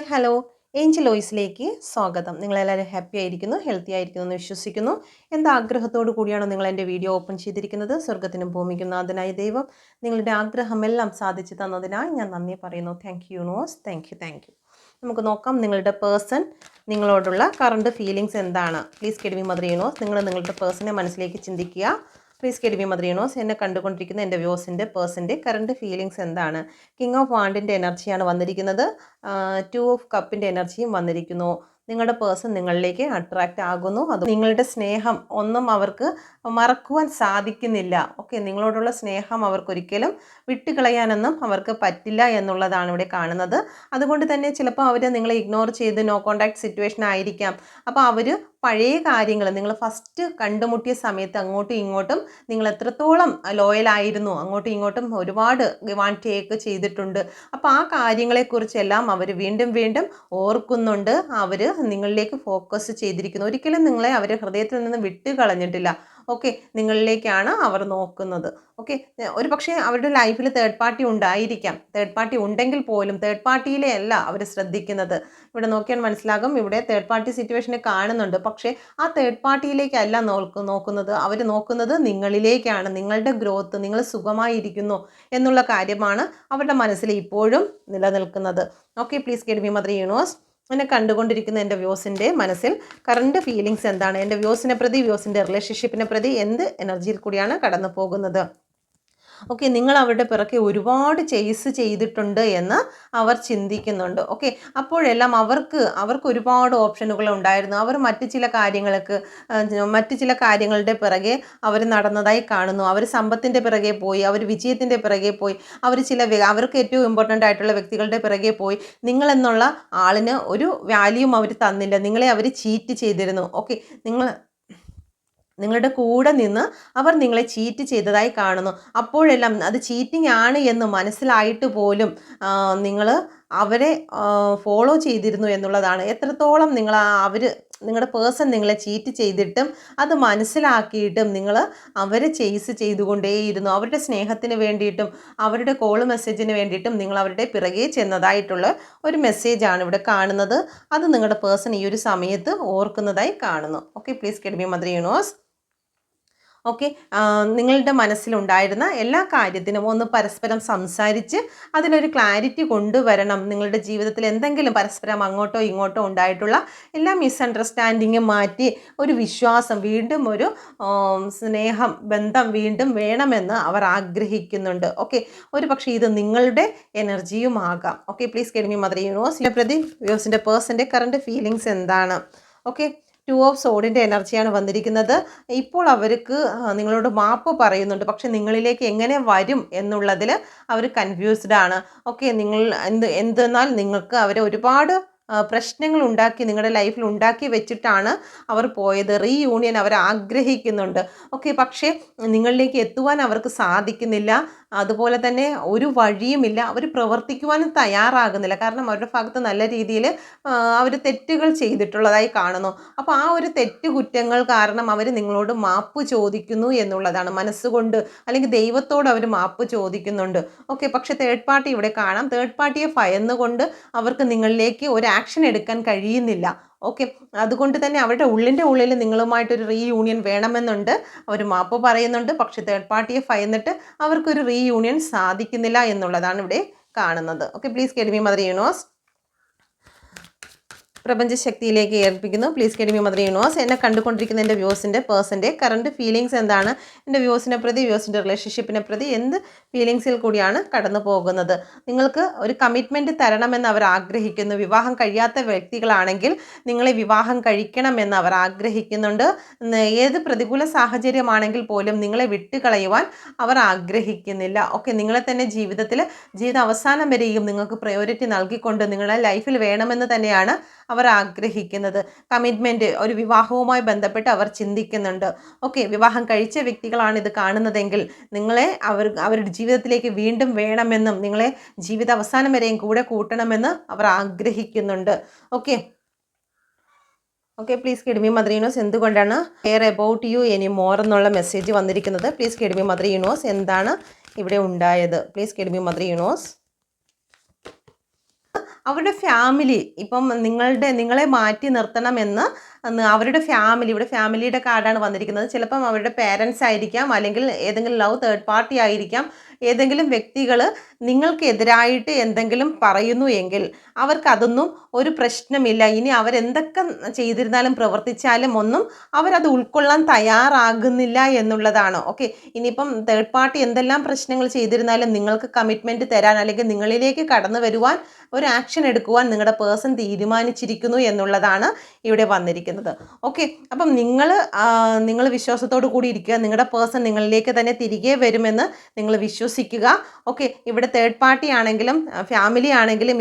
Hello Angel വോയിസിലേക്ക് സ്വാഗതം. നിങ്ങളെല്ലാവരും happy ആയിരിക്കുന്നു, ഹെൽത്തി ആയിരിക്കുന്നു എന്ന് വിശ്വസിക്കുന്നു. എന്ത് ആഗ്രഹത്തോടു കൂടിയാണോ നിങ്ങൾ എൻ്റെ വീഡിയോ ഓപ്പൺ ചെയ്തിരിക്കുന്നത്? സ്വർഗ്ഗത്തിനും ഭൂമിക്കും നാഥനായ ദൈവം നിങ്ങളുടെ ആഗ്രഹമെല്ലാം സാധിച്ചു തന്നതിനായി ഞാൻ നന്ദി പറയുന്നു. Thank you universe. Thank you. നമുക്ക് നോക്കാം നിങ്ങളുടെ പേഴ്സൺ നിങ്ങളോടുള്ള കറണ്ട് ഫീലിങ്സ് എന്താണ്. പ്ലീസ് കെഡ്മി മദർ യൂണിവേഴ്സ്, നിങ്ങളുടെ പേഴ്സണെ മനസ്സിലേക്ക് ചിന്തിക്കുക. പ്ലീസ് കെഡ്മി മദർ യൂണിവേഴ്സ്, എന്നെ കണ്ടുകൊണ്ടിരിക്കുന്ന എൻ്റെ വ്യൂസിൻ്റെ പേഴ്സൻ്റെ കറണ്ട് ഫീലിങ്സ് എന്താണ്. കിങ് ഓഫ് വാണ്ടിൻ്റെ എനർജിയാണ് വന്നിരിക്കുന്നത്. 2 ഓഫ് കപ്പിൻ്റെ എനർജിയും വന്നിരിക്കുന്നു. നിങ്ങളുടെ പേഴ്സൺ നിങ്ങളിലേക്ക് അട്രാക്റ്റ് ആകുന്നു. അത് നിങ്ങളുടെ സ്നേഹം ഒന്നും അവർക്ക് മറക്കുവാൻ സാധിക്കുന്നില്ല. ഓക്കെ, നിങ്ങളോടുള്ള സ്നേഹം അവർക്കൊരിക്കലും വിട്ടുകളയാനൊന്നും അവർക്ക് പറ്റില്ല എന്നുള്ളതാണ് ഇവിടെ കാണുന്നത്. അതുകൊണ്ട് തന്നെ ചിലപ്പോൾ അവർ നിങ്ങളെ ഇഗ്നോർ ചെയ്ത് നോ കോണ്ടാക്ട് സിറ്റുവേഷൻ ആയിരിക്കാം. അപ്പോൾ അവർ പഴയ കാര്യങ്ങൾ നിങ്ങൾ ഫസ്റ്റ് കണ്ടുമുട്ടിയ സമയത്ത് അങ്ങോട്ടും ഇങ്ങോട്ടും നിങ്ങൾ എത്രത്തോളം ലോയലായിരുന്നു, അങ്ങോട്ടും ഇങ്ങോട്ടും ഒരുപാട് ഗിവ് ആൻഡ് ടേക്ക് ചെയ്തിട്ടുണ്ട്. അപ്പോൾ ആ കാര്യങ്ങളെക്കുറിച്ചെല്ലാം അവർ വീണ്ടും വീണ്ടും ഓർക്കുന്നുണ്ട്. അവർ നിങ്ങളിലേക്ക് ഫോക്കസ് ചെയ്തിരിക്കുന്നു. ഒരിക്കലും നിങ്ങളെ അവർ ഹൃദയത്തിൽ നിന്ന് വിട്ട് കളഞ്ഞിട്ടില്ല. ഓക്കെ, നിങ്ങളിലേക്കാണ് അവർ നോക്കുന്നത്. ഓക്കെ, ഒരു പക്ഷേ അവരുടെ ലൈഫിൽ തേർഡ് പാർട്ടി ഉണ്ടായിരിക്കാം. തേർഡ് പാർട്ടി ഉണ്ടെങ്കിൽ പോലും തേർഡ് പാർട്ടിയിലെ അല്ല അവർ ശ്രദ്ധിക്കുന്നത്. ഇവിടെ നോക്കിയാൽ മനസ്സിലാകും, ഇവിടെ തേർഡ് പാർട്ടി സിറ്റുവേഷനെ കാണുന്നുണ്ട്. പക്ഷേ ആ തേർഡ് പാർട്ടിയിലേക്കല്ല നോക്കുന്നത്. അവർ നോക്കുന്നത് നിങ്ങളിലേക്കാണ്. നിങ്ങളുടെ ഗ്രോത്ത്, നിങ്ങൾ സുഖമായിരിക്കുന്നു എന്നുള്ള കാര്യമാണ് അവരുടെ മനസ്സിൽ ഇപ്പോഴും നിലനിൽക്കുന്നത്. Okay, please get me mother universe, എന്നെ കണ്ടുകൊണ്ടിരിക്കുന്ന എൻ്റെ വ്യൂസിൻ്റെ മനസ്സിൽ കറണ്ട് ഫീലിങ്സ് എന്താണ്. എൻ്റെ വ്യൂസിനെ പ്രതി, വ്യൂസിൻ്റെ റിലേഷൻഷിപ്പിനെ പ്രതി എന്ത് എനർജിയിൽ കൂടിയാണ് കടന്നു പോകുന്നത്. ഓക്കെ, നിങ്ങൾ അവരുടെ പിറകെ ഒരുപാട് ചേസ് ചെയ്തിട്ടുണ്ട് എന്ന് അവർ ചിന്തിക്കുന്നുണ്ട്. ഓക്കെ, അപ്പോഴെല്ലാം അവർക്ക് ഒരുപാട് ഓപ്ഷനുകൾ ഉണ്ടായിരുന്നു. അവർ മറ്റു ചില കാര്യങ്ങളുടെ പിറകെ അവർ നടന്നതായി കാണുന്നു. അവർ സമ്പത്തിൻ്റെ പിറകെ പോയി, അവർ വിജയത്തിൻ്റെ പിറകെ പോയി, അവർക്ക് ഏറ്റവും ഇമ്പോർട്ടൻ്റ് ആയിട്ടുള്ള വ്യക്തികളുടെ പിറകെ പോയി. നിങ്ങളെന്നുള്ള ആളിന് ഒരു വാല്യൂം അവർ തന്നില്ല. നിങ്ങളെ അവർ ചീറ്റ് ചെയ്തിരുന്നു. ഓക്കെ, നിങ്ങളുടെ കൂടെ നിന്ന് അവർ നിങ്ങളെ ചീറ്റ് ചെയ്തതായി കാണുന്നു. അപ്പോഴെല്ലാം അത് ചീറ്റിംഗ് ആണ് എന്ന് മനസ്സിലായിട്ട് പോലും നിങ്ങൾ അവരെ ഫോളോ ചെയ്തിരുന്നു എന്നുള്ളതാണ്. എത്രത്തോളം നിങ്ങളുടെ പേഴ്സൺ നിങ്ങളെ ചീറ്റ് ചെയ്തിട്ടും അത് മനസ്സിലാക്കിയിട്ടും നിങ്ങൾ അവരെ ചേസ് ചെയ്തുകൊണ്ടേയിരുന്നു. അവരുടെ സ്നേഹത്തിന് വേണ്ടിയിട്ടും അവരുടെ കോൾ മെസ്സേജിന് വേണ്ടിയിട്ടും നിങ്ങൾ അവരുടെ പിറകെ ചെന്നതായിട്ടുള്ള ഒരു മെസ്സേജാണ് ഇവിടെ കാണുന്നത്. അത് നിങ്ങളുടെ പേഴ്സൺ ഈ ഒരു സമയത്ത് ഓർക്കുന്നതായി കാണുന്നു. Okay, please get me mother universe. Okay, നിങ്ങളുടെ മനസ്സിലുണ്ടായിരുന്ന എല്ലാ കാര്യത്തിനും ഒന്ന് പരസ്പരം സംസാരിച്ച് അതിനൊരു ക്ലാരിറ്റി കൊണ്ടുവരണം. നിങ്ങളുടെ ജീവിതത്തിൽ എന്തെങ്കിലും പരസ്പരം അങ്ങോട്ടോ ഇങ്ങോട്ടോ ഉണ്ടായിട്ടുള്ള എല്ലാ മിസ്അണ്ടർസ്റ്റാൻഡിങ്ങും മാറ്റി ഒരു വിശ്വാസം, വീണ്ടും ഒരു സ്നേഹം, ബന്ധം വീണ്ടും വേണമെന്ന് അവർ ആഗ്രഹിക്കുന്നുണ്ട്. ഓക്കെ, ഒരു പക്ഷേ ഇത് നിങ്ങളുടെ എനർജിയും ആകാം. Okay, please get me mother universe പ്രതി വ്യൂസിൻ്റെ പേഴ്സൻ്റെ കറണ്ട് ഫീലിങ്സ് എന്താണ്. ഓക്കെ, 2 ഓഫ് സോഡിൻ്റെ എനർജിയാണ് വന്നിരിക്കുന്നത്. ഇപ്പോൾ അവർക്ക് നിങ്ങളോട് മാപ്പ് പറയുന്നുണ്ട്. പക്ഷെ നിങ്ങളിലേക്ക് എങ്ങനെ വരും എന്നുള്ളതിൽ അവർ കൺഫ്യൂസ്ഡ് ആണ്. ഓക്കെ, എന്തെന്നാൽ നിങ്ങൾക്ക് അവരെ ഒരുപാട് പ്രശ്നങ്ങൾ ഉണ്ടാക്കി നിങ്ങളുടെ ലൈഫിൽ ഉണ്ടാക്കി വെച്ചിട്ടാണ് അവർ പോയത്. റീയൂണിയൻ അവർ ആഗ്രഹിക്കുന്നുണ്ട്. ഓക്കെ, പക്ഷേ നിങ്ങളിലേക്ക് എത്തുവാൻ അവർക്ക് സാധിക്കുന്നില്ല. അതുപോലെ തന്നെ ഒരു വഴിയുമില്ല. അവർ പ്രവർത്തിക്കുവാനും തയ്യാറാകുന്നില്ല. കാരണം അവരുടെ ഭാഗത്ത് നല്ല രീതിയിൽ അവർ തെറ്റുകൾ ചെയ്തിട്ടുള്ളതായി കാണുന്നു. അപ്പോൾ ആ ഒരു തെറ്റുകുറ്റങ്ങൾ കാരണം അവർ നിങ്ങളോട് മാപ്പ് ചോദിക്കുന്നു എന്നുള്ളതാണ്. മനസ്സുകൊണ്ട് അല്ലെങ്കിൽ ദൈവത്തോട് അവർ മാപ്പ് ചോദിക്കുന്നുണ്ട്. ഓക്കെ, പക്ഷേ തേർഡ് പാർട്ടി ഇവിടെ കാണാം. തേർഡ് പാർട്ടിയെ ഭയന്നുകൊണ്ട് അവർക്ക് നിങ്ങളിലേക്ക് ഒരു ആക്ഷൻ എടുക്കാൻ കഴിയുന്നില്ല. ഓക്കെ, അതുകൊണ്ട് തന്നെ അവരുടെ ഉള്ളിൽ നിങ്ങളുമായിട്ടൊരു റീയൂണിയൻ വേണമെന്നുണ്ട്. അവർ മാപ്പ് പറയുന്നുണ്ട്. പക്ഷേ തേർഡ് പാർട്ടിയെ ഭയന്നിട്ട് അവർക്കൊരു റീയൂണിയൻ സാധിക്കുന്നില്ല എന്നുള്ളതാണ് ഇവിടെ കാണുന്നത്. Okay, please get me mother universe, പ്രപഞ്ചശക്തിയിലേക്ക് ഏൽപ്പിക്കുന്നു. Please get me mother universe, എന്നെ കണ്ടുകൊണ്ടിരിക്കുന്ന എൻ്റെ വ്യൂസിൻ്റെ പേഴ്സൻ്റെ കറണ്ട് ഫീലിങ്സ് എന്താണ്. എൻ്റെ വ്യൂസിനെ പ്രതി, വ്യൂസിൻ്റെ റിലേഷൻഷിപ്പിനെ പ്രതി എന്ത് ഫീലിങ്സിൽ കൂടിയാണ് കടന്നു പോകുന്നത്. നിങ്ങൾക്ക് ഒരു കമ്മിറ്റ്മെൻറ്റ് തരണമെന്ന് അവർ ആഗ്രഹിക്കുന്നു. വിവാഹം കഴിയാത്ത വ്യക്തികളാണെങ്കിൽ നിങ്ങളെ വിവാഹം കഴിക്കണമെന്ന് അവർ ആഗ്രഹിക്കുന്നുണ്ട്. ഏത് പ്രതികൂല സാഹചര്യമാണെങ്കിൽ പോലും നിങ്ങളെ വിട്ടുകളയുവാൻ അവർ ആഗ്രഹിക്കുന്നില്ല. ഓക്കെ, നിങ്ങളെ തന്നെ ജീവിത അവസാനം വരെയും നിങ്ങൾക്ക് പ്രയോറിറ്റി നൽകിക്കൊണ്ട് നിങ്ങളെ ലൈഫിൽ വേണമെന്ന് തന്നെയാണ് അവർ ആഗ്രഹിക്കുന്നത്. കമ്മിറ്റ്മെൻറ്റ്, ഒരു വിവാഹവുമായി ബന്ധപ്പെട്ട് അവർ ചിന്തിക്കുന്നുണ്ട്. ഓക്കെ, വിവാഹം കഴിച്ച വ്യക്തികളാണ് ഇത് കാണുന്നതെങ്കിൽ നിങ്ങളെ അവരുടെ ജീവിതത്തിലേക്ക് വീണ്ടും വേണമെന്നും നിങ്ങളെ ജീവിത അവസാനം വരെയും കൂടെ കൂട്ടണമെന്ന് അവർ ആഗ്രഹിക്കുന്നുണ്ട്. Okay, please get me mother universe, എന്തുകൊണ്ടാണ് care about you any more എന്നുള്ള മെസ്സേജ് വന്നിരിക്കുന്നത്. Please get me mother universe, എന്താണ് ഇവിടെ ഉണ്ടായത്. Please get me mother universe. അവരുടെ ഫാമിലി ഇപ്പം നിങ്ങളെ മാറ്റി നിർത്തണമെന്ന് അവരുടെ ഫാമിലി, ഇവിടെ ഫാമിലിയുടെ കാർഡാണ് വന്നിരിക്കുന്നത്. ചിലപ്പം അവരുടെ പേരൻസ് ആയിരിക്കാം, അല്ലെങ്കിൽ ഏതെങ്കിലും ലവ് തേർഡ് പാർട്ടി ആയിരിക്കാം. ഏതെങ്കിലും വ്യക്തികൾ നിങ്ങൾക്കെതിരായിട്ട് എന്തെങ്കിലും പറയുന്നു എങ്കിൽ അവർക്കതൊന്നും ഒരു പ്രശ്നമില്ല. ഇനി അവരെന്തൊക്കെ ചെയ്തിരുന്നാലും പ്രവർത്തിച്ചാലും ഒന്നും അവരത് ഉൾക്കൊള്ളാൻ തയ്യാറാകുന്നില്ല എന്നുള്ളതാണ്. ഓക്കെ, ഇനിയിപ്പം തേർഡ് പാർട്ടി എന്തെല്ലാം പ്രശ്നങ്ങൾ ചെയ്തിരുന്നാലും നിങ്ങൾക്ക് കമ്മിറ്റ്മെൻറ്റ് തരാൻ, അല്ലെങ്കിൽ നിങ്ങളിലേക്ക് കടന്നു വരുവാൻ, ഒരു ആക്ഷൻ എടുക്കുവാൻ നിങ്ങളുടെ പേഴ്സൺ തീരുമാനിച്ചിരിക്കുന്നു എന്നുള്ളതാണ് ഇവിടെ വന്നിരിക്കുന്നത്. ഓക്കെ, അപ്പം നിങ്ങൾ വിശ്വാസത്തോടു കൂടി ഇരിക്കുക. നിങ്ങളുടെ പേഴ്സൺ നിങ്ങളിലേക്ക് തന്നെ തിരികെ വരുമെന്ന് നിങ്ങൾ വിശ്വസിക്കുക. ഓക്കെ, ഇവിടെ തേർഡ് പാർട്ടി ആണെങ്കിലും ഫാമിലി ആണെങ്കിലും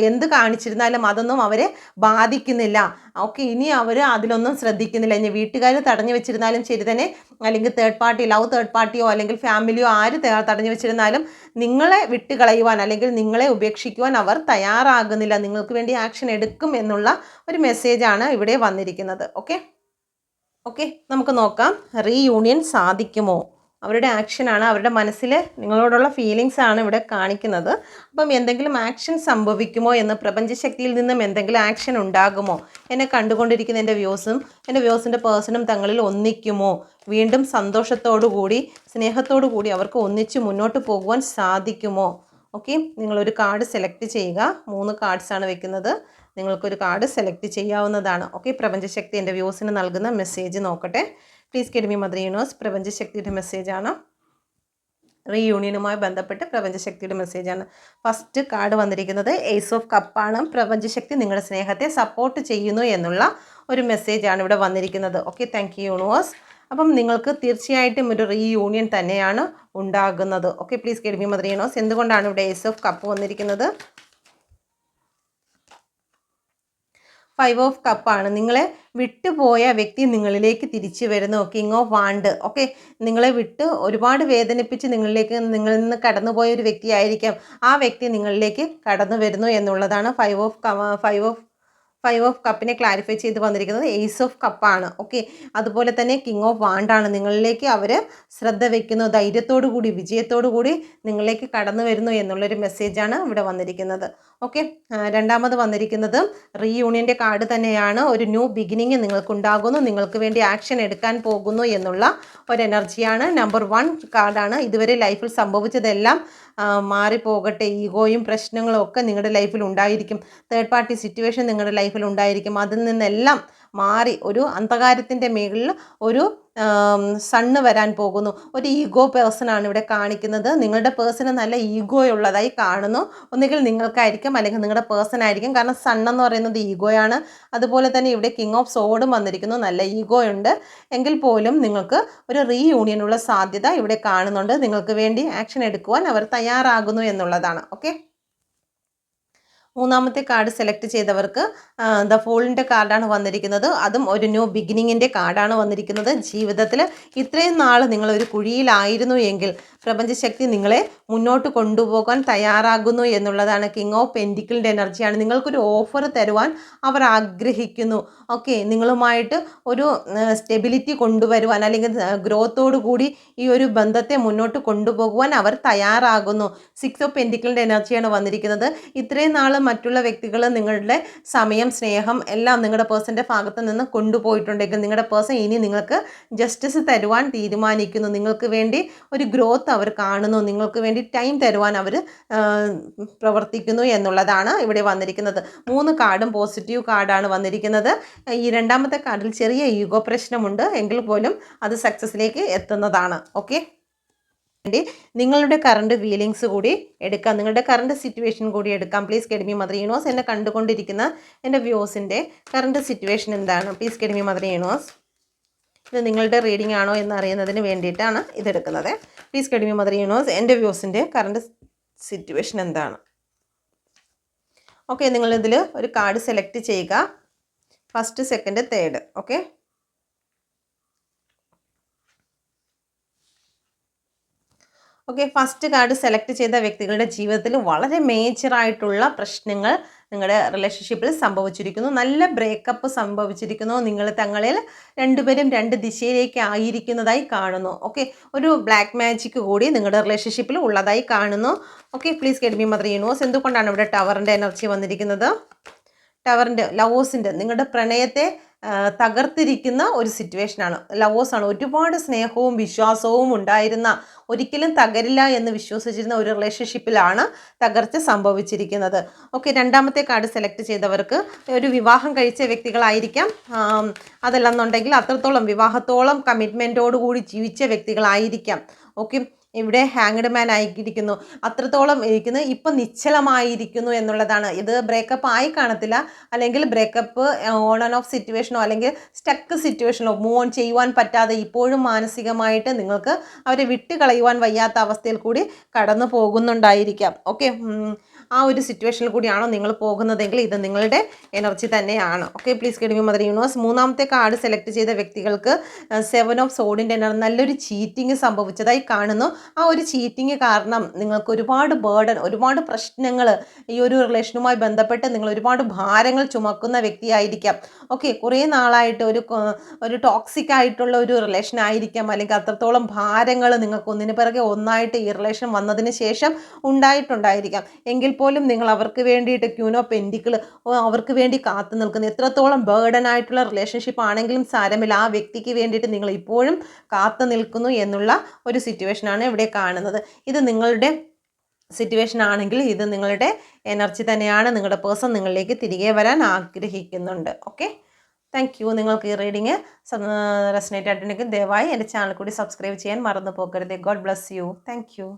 എന്ത് കാണിച്ചിരുന്നാലും അതൊന്നും അവരെ ബാധിക്കുന്നില്ല. ഓക്കെ, ഇനി അവർ അതിലൊന്നും ശ്രദ്ധിക്കുന്നില്ല. ഇനി വീട്ടുകാർ തടഞ്ഞു വെച്ചിരുന്നാലും ശരി തന്നെ, അല്ലെങ്കിൽ തേർഡ് പാർട്ടി, ലവ് തേർഡ് പാർട്ടിയോ അല്ലെങ്കിൽ ഫാമിലിയോ ആര് തടഞ്ഞു വെച്ചിരുന്നാലും നിങ്ങളെ വിട്ടുകളയുവാൻ അല്ലെങ്കിൽ നിങ്ങളെ ഉപേക്ഷിക്കുവാൻ അവർ തയ്യാറാകുന്നില്ല. നിങ്ങൾക്ക് വേണ്ടി ആക്ഷൻ എടുക്കും എന്നുള്ള ഒരു മെസ്സേജാണ് ഇവിടെ വന്നിരിക്കുന്നത്. ഓക്കെ, നമുക്ക് നോക്കാം റീയൂണിയൻ സാധിക്കുമോ. അവരുടെ ആക്ഷനാണ്, അവരുടെ മനസ്സിൽ നിങ്ങളോടുള്ള ഫീലിങ്സ് ആണ് ഇവിടെ കാണിക്കുന്നത്. അപ്പം എന്തെങ്കിലും ആക്ഷൻ സംഭവിക്കുമോ എന്ന്, പ്രപഞ്ചശക്തിയിൽ നിന്നും എന്തെങ്കിലും ആക്ഷൻ ഉണ്ടാകുമോ, എന്നെ കണ്ടുകൊണ്ടിരിക്കുന്ന എൻ്റെ വ്യൂസിൻ്റെ പേഴ്സണും തങ്ങളിൽ ഒന്നിക്കുമോ, വീണ്ടും സന്തോഷത്തോടു കൂടി സ്നേഹത്തോടു കൂടി അവർക്ക് ഒന്നിച്ച് മുന്നോട്ട് പോകുവാൻ സാധിക്കുമോ. ഓക്കെ, നിങ്ങളൊരു കാർഡ് സെലക്ട് ചെയ്യുക. 3 കാർഡ്സാണ് വെക്കുന്നത്. നിങ്ങൾക്കൊരു കാർഡ് സെലക്ട് ചെയ്യാവുന്നതാണ്. ഓക്കെ, പ്രപഞ്ചശക്തി എൻ്റെ വ്യൂസിന് നൽകുന്ന മെസ്സേജ് നോക്കട്ടെ. Please get me mother universe. പ്രപഞ്ചശക്തിയുടെ മെസ്സേജാണ്, റീയൂണിയനുമായി ബന്ധപ്പെട്ട് പ്രപഞ്ചശക്തിയുടെ മെസ്സേജാണ്. ഫസ്റ്റ് കാർഡ് വന്നിരിക്കുന്നത് ഏസ് ഓഫ് കപ്പാണ്. പ്രപഞ്ചശക്തി നിങ്ങളുടെ സ്നേഹത്തെ സപ്പോർട്ട് ചെയ്യുന്നു എന്നുള്ള ഒരു മെസ്സേജാണ് ഇവിടെ വന്നിരിക്കുന്നത്. Okay, thank you universe. അപ്പം നിങ്ങൾക്ക് തീർച്ചയായിട്ടും ഒരു റീയൂണിയൻ തന്നെയാണ് ഉണ്ടാകുന്നത്. Okay, please get me mother universe. എന്തുകൊണ്ടാണ് ഇവിടെ ഏസ് ഓഫ് കപ്പ് വന്നിരിക്കുന്നത്? 5 ഓഫ് കപ്പാണ്. നിങ്ങളെ വിട്ടുപോയ വ്യക്തി നിങ്ങളിലേക്ക് തിരിച്ചു വരുന്നു. King of wand. ഓക്കെ, നിങ്ങളെ വിട്ട് ഒരുപാട് വേദനിപ്പിച്ച് നിങ്ങളിൽ നിന്ന് കടന്നുപോയ ഒരു വ്യക്തിയായിരിക്കാം. ആ വ്യക്തി നിങ്ങളിലേക്ക് കടന്നു വരുന്നു എന്നുള്ളതാണ് 5 ഓഫ് കപ്പിനെ ക്ലാരിഫൈ ചെയ്ത് വന്നിരിക്കുന്നത്. ഏസ് ഓഫ് കപ്പാണ്. ഓക്കെ, അതുപോലെ തന്നെ കിങ് ഓഫ് വാണ്ടാണ്. നിങ്ങളിലേക്ക് അവർ ശ്രദ്ധ വയ്ക്കുന്നു, ധൈര്യത്തോടു കൂടി വിജയത്തോടു കൂടി നിങ്ങളിലേക്ക് കടന്നു വരുന്നു എന്നുള്ളൊരു മെസ്സേജാണ് ഇവിടെ വന്നിരിക്കുന്നത്. ഓക്കെ, രണ്ടാമത് വന്നിരിക്കുന്നത് റീയൂണിയൻ്റെ കാർഡ് തന്നെയാണ്. ഒരു ന്യൂ ബിഗിനിങ് നിങ്ങൾക്കുണ്ടാകുന്നു, നിങ്ങൾക്ക് വേണ്ടി ആക്ഷൻ എടുക്കാൻ പോകുന്നു എന്നുള്ള ഒരു എനർജിയാണ്. നമ്പർ 1 കാർഡാണ്. ഇതുവരെ ലൈഫിൽ സംഭവിച്ചതെല്ലാം മാറിപ്പോകട്ടെ. ഈഗോയും പ്രശ്നങ്ങളും ഒക്കെ നിങ്ങളുടെ ലൈഫിൽ ഉണ്ടായിരിക്കും. തേർഡ് പാർട്ടി സിറ്റുവേഷൻ നിങ്ങളുടെ ലൈഫിൽ ഉണ്ടായിരിക്കും. അതിൽ നിന്നെല്ലാം മാറി ഒരു അന്ധകാരത്തിൻ്റെ മേളിൽ ഒരു സണ്ണ് വരാൻ പോകുന്നു. ഒരു ഈഗോ പേഴ്സണാണ് ഇവിടെ കാണിക്കുന്നത്. നിങ്ങളുടെ പേഴ്സണ് നല്ല ഈഗോ ഉള്ളതായി കാണുന്നു. ഒന്നുകിൽ നിങ്ങൾക്കായിരിക്കും, അല്ലെങ്കിൽ നിങ്ങളുടെ പേഴ്സൺ ആയിരിക്കും. കാരണം സണ്ണെന്ന് പറയുന്നത് ഈഗോയാണ്. അതുപോലെ തന്നെ ഇവിടെ കിങ് ഓഫ് സോഡും വന്നിരിക്കുന്നു. നല്ല ഈഗോ ഉണ്ട്. എങ്കിൽ പോലും നിങ്ങൾക്ക് ഒരു റീയൂണിയനുള്ള സാധ്യത ഇവിടെ കാണുന്നുണ്ട്. നിങ്ങൾക്ക് വേണ്ടി ആക്ഷൻ എടുക്കുവാൻ അവർ തയ്യാറാകുന്നു എന്നുള്ളതാണ്. ഓക്കെ, മൂന്നാമത്തെ കാർഡ് സെലക്ട് ചെയ്തവർക്ക് ദ ഫൂളിൻ്റെ കാർഡാണ് വന്നിരിക്കുന്നത്. അതും ഒരു ന്യൂ ബിഗിനിങ്ങിൻ്റെ കാർഡാണ് വന്നിരിക്കുന്നത്. ജീവിതത്തിൽ ഇത്രയും നാൾ നിങ്ങളൊരു കുഴിയിലായിരുന്നു എങ്കിൽ പ്രപഞ്ചശക്തി നിങ്ങളെ മുന്നോട്ട് കൊണ്ടുപോകാൻ തയ്യാറാകുന്നു എന്നുള്ളതാണ്. കിങ് ഓഫ് പെൻറ്റിക്കിളിൻ്റെ എനർജിയാണ്. നിങ്ങൾക്കൊരു ഓഫർ തരുവാൻ അവർ ആഗ്രഹിക്കുന്നു. ഓക്കെ, നിങ്ങളുമായിട്ട് ഒരു സ്റ്റെബിലിറ്റി കൊണ്ടുവരുവാൻ, അല്ലെങ്കിൽ ഗ്രോത്തോടു കൂടി ഈ ഒരു ബന്ധത്തെ മുന്നോട്ട് കൊണ്ടുപോകുവാൻ അവർ തയ്യാറാകുന്നു. 6 ഓഫ് പെൻറ്റിക്കിളിൻ്റെ എനർജിയാണ് വന്നിരിക്കുന്നത്. ഇത്രയും നാൾ മറ്റുള്ള വ്യക്തികൾ നിങ്ങളുടെ സമയം, സ്നേഹം എല്ലാം നിങ്ങളുടെ പേഴ്സൻ്റെ ഭാഗത്ത് നിന്ന് കൊണ്ടുപോയിട്ടുണ്ടെങ്കിൽ നിങ്ങളുടെ പേഴ്സൺ ഇനി നിങ്ങൾക്ക് ജസ്റ്റിസ് തരുവാൻ തീരുമാനിക്കുന്നു. നിങ്ങൾക്ക് വേണ്ടി ഒരു ഗ്രോത്ത് അവർ കാണുന്നു. നിങ്ങൾക്ക് വേണ്ടി ടൈം തരുവാൻ അവർ പ്രവർത്തിക്കുന്നു എന്നുള്ളതാണ് ഇവിടെ വന്നിരിക്കുന്നത്. 3 കാർഡും പോസിറ്റീവ് കാർഡാണ് വന്നിരിക്കുന്നത്. ഈ രണ്ടാമത്തെ കാർഡിൽ ചെറിയ ഈഗോ പ്രശ്നമുണ്ട്, എങ്കിൽ പോലും അത് സക്സസ്സിലേക്ക് എത്തുന്നതാണ്. ഓക്കെ, നിങ്ങളുടെ കറണ്ട് ഫീലിങ്സ് കൂടി എടുക്കാം, നിങ്ങളുടെ കറണ്ട് സിറ്റുവേഷൻ കൂടി എടുക്കാം. Please get me mother universe. എന്നെ കണ്ടുകൊണ്ടിരിക്കുന്ന എൻ്റെ വ്യൂസിൻ്റെ കറണ്ട് സിറ്റുവേഷൻ എന്താണ്? Please get me mother universe. ഇത് നിങ്ങളുടെ റീഡിംഗ് ആണോ എന്ന് അറിയുന്നതിന് വേണ്ടിയിട്ടാണ് ഇതെടുക്കുന്നത്. Please get me mother universe. എൻ്റെ വ്യൂസിൻ്റെ കറണ്ട് സിറ്റുവേഷൻ എന്താണ്? ഓക്കെ, നിങ്ങളിതിൽ ഒരു കാർഡ് സെലക്ട് ചെയ്യുക. First, second, third. Okay, okay, first card select ചെയ്ത വ്യക്തികളുടെ ജീവിതത്തിൽ വളരെ മേജറായിട്ടുള്ള പ്രശ്നങ്ങൾ നിങ്ങളുടെ റിലേഷൻഷിപ്പിൽ സംഭവിച്ചിരിക്കുന്നു. നല്ല ബ്രേക്കപ്പ് സംഭവിച്ചിരിക്കുന്നു. നിങ്ങൾ തങ്ങളിൽ രണ്ടുപേരും രണ്ട് ദിശയിലേക്ക് ആയിരിക്കുന്നതായി കാണുന്നു. ഓക്കെ, ഒരു ബ്ലാക്ക് മാജിക് കൂടി നിങ്ങളുടെ റിലേഷൻഷിപ്പിൽ ഉള്ളതായി കാണുന്നു. Okay, please get me mother universe. എന്തുകൊണ്ടാണ് ഇവിടെ ടവറിൻ്റെ എനർജി വന്നിരിക്കുന്നത്? ടവറിൻ്റെ ലവേഴ്സിൻ്റെ നിങ്ങളുടെ പ്രണയത്തെ തകർത്തിരിക്കുന്ന ഒരു സിറ്റുവേഷനാണ്. ലവേഴ്സാണ്. ഒരുപാട് സ്നേഹവും വിശ്വാസവും ഉണ്ടായിരുന്ന, ഒരിക്കലും തകരില്ല എന്ന് വിശ്വസിച്ചിരുന്ന ഒരു റിലേഷൻഷിപ്പിലാണ് തകർച്ച സംഭവിച്ചിരിക്കുന്നത്. ഓക്കെ, രണ്ടാമത്തെ കാർഡ് സെലക്ട് ചെയ്തവർക്ക് ഒരു വിവാഹം കഴിച്ച വ്യക്തികളായിരിക്കാം. അതല്ലെന്നുണ്ടെങ്കിൽ അത്രത്തോളം വിവാഹത്തോളം കമ്മിറ്റ്മെൻറ്റോടു കൂടി ജീവിച്ച വ്യക്തികളായിരിക്കാം. ഓക്കെ, ഇവിടെ ഹാങ്ഡ് മാൻ ആയിരിക്കുന്നു. അത്രത്തോളം ഇരിക്കുന്നു, ഇപ്പം നിശ്ചലമായിരിക്കുന്നു എന്നുള്ളതാണ്. ഇത് ബ്രേക്കപ്പ് ആയി കാണത്തില്ല, അല്ലെങ്കിൽ ബ്രേക്കപ്പ് ഓൺ ആൻഡ് ഓഫ് സിറ്റുവേഷനോ അല്ലെങ്കിൽ സ്റ്റക്ക് സിറ്റുവേഷനോ മൂവ് ഓൺ ചെയ്യുവാൻ പറ്റാതെ ഇപ്പോഴും മാനസികമായിട്ട് നിങ്ങൾക്ക് അവരെ വിട്ട് കളയുവാൻ വയ്യാത്ത അവസ്ഥയിൽ കൂടി കടന്നു പോകുന്നുണ്ടായിരിക്കാം. ഓക്കെ, ആ ഒരു സിറ്റുവേഷനിൽ കൂടിയാണോ നിങ്ങൾ പോകുന്നതെങ്കിൽ ഇത് നിങ്ങളുടെ എനർജി തന്നെയാണ്. Okay, please get me mother universe. മൂന്നാമത്തെ കാർഡ് സെലക്ട് ചെയ്ത വ്യക്തികൾക്ക് 7 ഓഫ് സോഡിൻ്റെ എനർജി, നല്ലൊരു ചീറ്റിംഗ് സംഭവിച്ചതായി കാണുന്നു. ആ ഒരു ചീറ്റിംഗ് കാരണം നിങ്ങൾക്ക് ഒരുപാട് ബേർഡൻ, ഒരുപാട് പ്രശ്നങ്ങൾ ഈ ഒരു റിലേഷനുമായി ബന്ധപ്പെട്ട് നിങ്ങൾ ഒരുപാട് ഭാരങ്ങൾ ചുമക്കുന്ന വ്യക്തിയായിരിക്കാം. ഓക്കെ, കുറേ നാളായിട്ട് ഒരു ടോക്സിക് ആയിട്ടുള്ള ഒരു റിലേഷൻ ആയിരിക്കാം, അല്ലെങ്കിൽ അത്രത്തോളം ഭാരങ്ങൾ നിങ്ങൾക്ക് ഒന്നിന് പിറകെ ഒന്നായിട്ട് ഈ റിലേഷൻ വന്നതിന് ശേഷം ഉണ്ടായിട്ടുണ്ടായിരിക്കാം. എങ്കിൽ പോലും നിങ്ങൾ അവർക്ക് വേണ്ടിയിട്ട് ക്യൂൻ ഓഫ് പെൻഡിക്കിൾ അവർക്ക് വേണ്ടി കാത്തു നിൽക്കുന്നു. എത്രത്തോളം ബേർഡൻ ആയിട്ടുള്ള റിലേഷൻഷിപ്പ് ആണെങ്കിലും സാരമില്ല, ആ വ്യക്തിക്ക് വേണ്ടിയിട്ട് നിങ്ങൾ ഇപ്പോഴും കാത്തു നിൽക്കുന്നു എന്നുള്ള ഒരു സിറ്റുവേഷനാണ് ഇവിടെ കാണുന്നത്. ഇത് നിങ്ങളുടെ സിറ്റുവേഷൻ ആണെങ്കിൽ ഇത് നിങ്ങളുടെ എനർജി തന്നെയാണ്. നിങ്ങളുടെ പേഴ്സൺ നിങ്ങളിലേക്ക് തിരികെ വരാൻ ആഗ്രഹിക്കുന്നുണ്ട്. Okay, thank you. നിങ്ങൾക്ക് ഈ റീഡിങ് റെസനേറ്റ് ആയിട്ടുണ്ടെങ്കിൽ ദയവായി എൻ്റെ ചാനൽ കൂടി സബ്സ്ക്രൈബ് ചെയ്യാൻ മറന്നു പോകരുത്. God bless you. Thank you.